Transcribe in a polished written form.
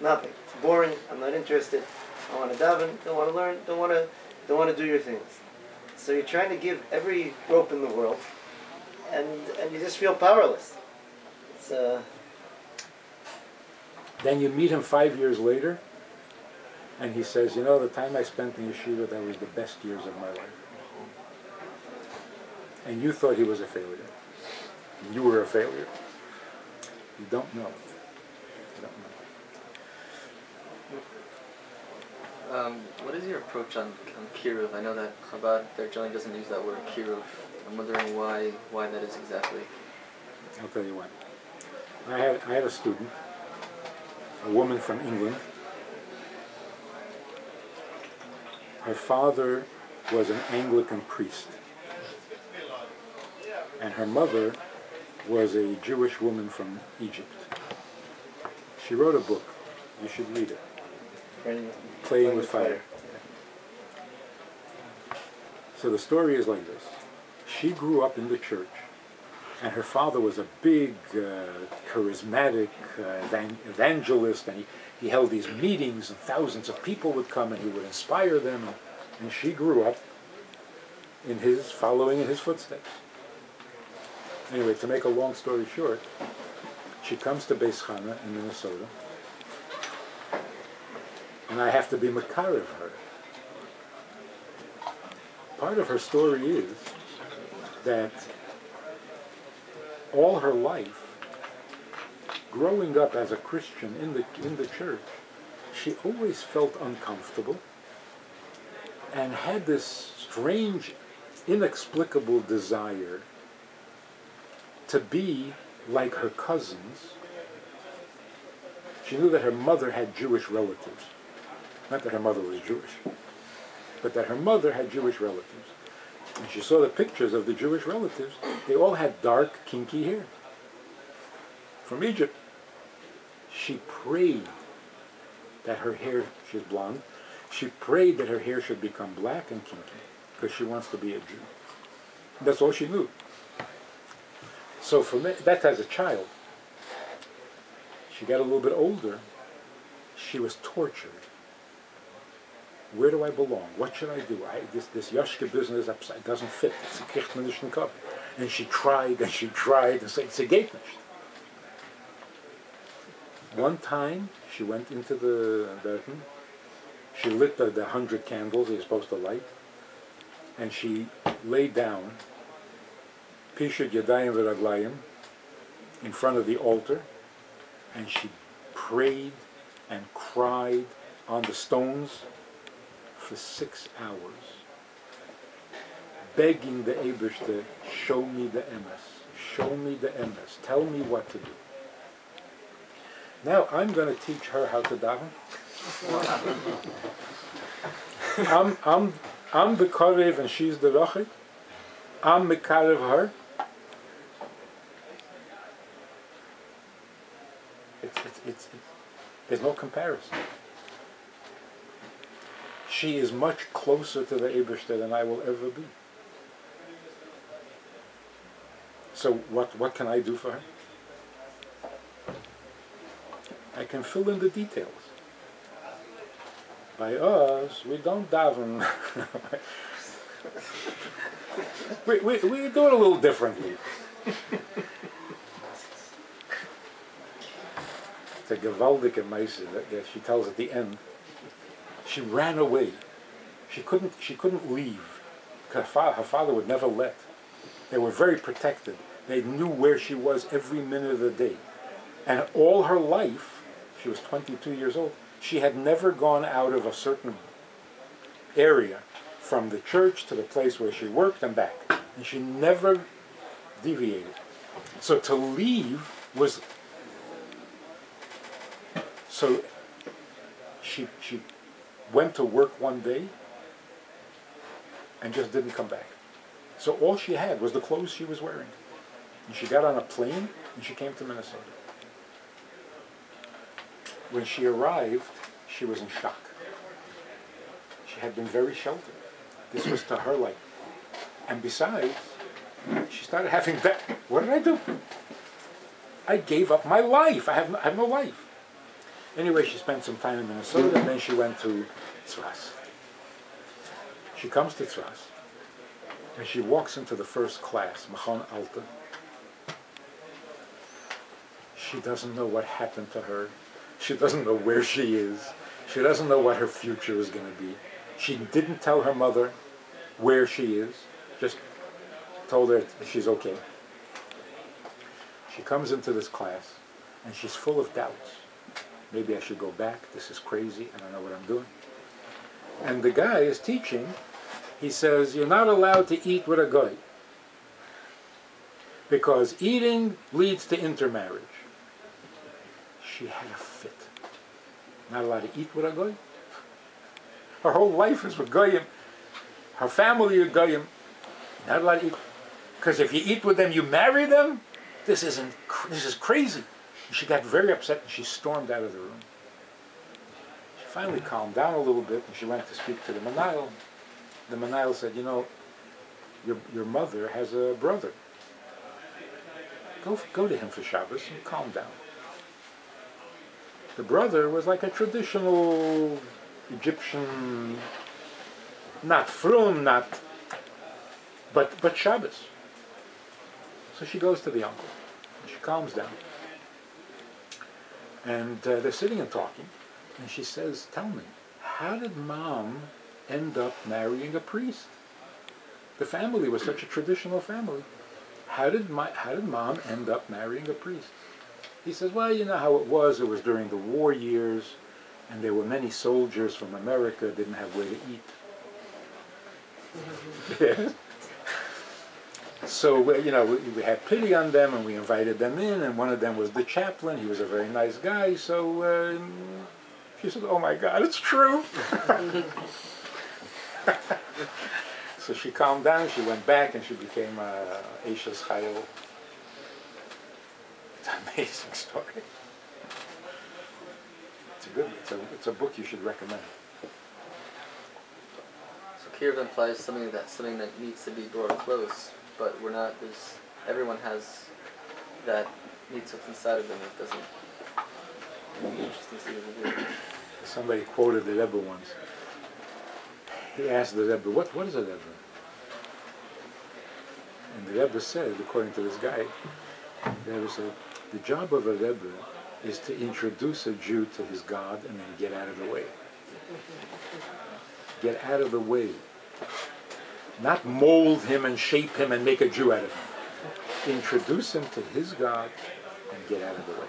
Nothing. It's boring. I'm not interested. I want to daven. Don't want to learn. Don't want to do your things. So you're trying to give every rope in the world, and you just feel powerless. It's Then you meet him 5 years later, and he says, you know, the time I spent in yeshiva, that was the best years of my life. And you thought he was a failure. You were a failure. You don't know. You don't know. What is your approach on kiruv? I know that Chabad there generally doesn't use that word kiruv. I'm wondering why that is exactly. I'll tell you what. I had a student, a woman from England. Her father was an Anglican priest, and her mother was a Jewish woman from Egypt. She wrote a book. You should read it. Playing with Fire. So the story is like this. She grew up in the church, and her father was a big, charismatic evangelist, and he held these meetings, and thousands of people would come, and he would inspire them, and she grew up following in his footsteps. Anyway, to make a long story short, she comes to Beis Chana in Minnesota, and I have to be makarev her. Part of her story is that all her life, growing up as a Christian in the church, she always felt uncomfortable and had this strange, inexplicable desire to be like her cousins. She knew that her mother had Jewish relatives. Not that her mother was Jewish, but that her mother had Jewish relatives. And she saw the pictures of the Jewish relatives. They all had dark, kinky hair. From Egypt. She prayed that her hair, she's blonde, she prayed that her hair should become black and kinky, because she wants to be a Jew. That's all she knew. So for me, that's as a child. She got a little bit older. She was tortured. Where do I belong? What should I do? This Yashka business doesn't fit. It's a Kichtmanischen cup. And she tried, and said, it's a gate nicht. One time, she went into the garden. She lit the 100 candles you're supposed to light. And she laid down, Pishat Yadayim V'Raglayim, in front of the altar. And she prayed and cried on the stones for 6 hours, begging the Eibush to show me the emes, tell me what to do. Now I'm going to teach her how to daven. I'm the karev and she's the rachid. I'm mekarev her. There's no comparison. She is much closer to the Eibishter than I will ever be. So what can I do for her? I can fill in the details. By us, we don't daven. we do it a little differently. It's a gewaldige meise that she tells at the end. She ran away. She couldn't leave. Her father would never let. They were very protected. They knew where she was every minute of the day. And all her life, she was 22 years old, she had never gone out of a certain area, from the church to the place where she worked and back. And she never deviated. So to leave was... So she went to work one day and just didn't come back. So all she had was the clothes she was wearing. And she got on a plane and she came to Minnesota. When she arrived, she was in shock. She had been very sheltered. This was to her like... And besides, she started having that. What did I do? I gave up my life. I have no life. Anyway, she spent some time in Minnesota, and then she went to Tzras. She comes to Tzras, and she walks into the first class, Machon Alta. She doesn't know what happened to her. She doesn't know where she is. She doesn't know what her future is going to be. She didn't tell her mother where she is, just told her she's okay. She comes into this class, and she's full of doubts. Maybe I should go back. This is crazy. I don't know what I'm doing. And the guy is teaching. He says, you're not allowed to eat with a goy, because eating leads to intermarriage. She had a fit. Not allowed to eat with a goy. Her whole life is with goyim. Her family is goyim. Not allowed to eat. Because if you eat with them, you marry them? This is crazy. She got very upset and she stormed out of the room. She finally calmed down a little bit and she went to speak to the Manayil. The Manayil said, you know, your mother has a brother. Go to him for Shabbos and calm down. The brother was like a traditional Egyptian, not frum, but Shabbos. So she goes to the uncle. And she calms down. And they're sitting and talking. And she says, tell me, how did Mom end up marrying a priest? The family was such a traditional family. How did Mom end up marrying a priest? He says, well, you know how it was. It was during the war years, and there were many soldiers from America didn't have where to eat. Yes. So, you know, we had pity on them, and we invited them in, and one of them was the chaplain. He was a very nice guy, so she said, oh my God, it's true. So she calmed down, she went back, and she became Eishes Chayil. It's an amazing story. It's a book you should recommend. So Kiruv implies something that needs to be brought close, but everyone has that nitzuk inside of them. It doesn't. Interesting to see what they do. Somebody quoted the Rebbe once. He asked the Rebbe, what is a Rebbe? And the Rebbe said, according to this guy, the Rebbe said, the job of a Rebbe is to introduce a Jew to his God and then get out of the way. Get out of the way. Not mold him and shape him and make a Jew out of him. Introduce him to his God and get out of the way.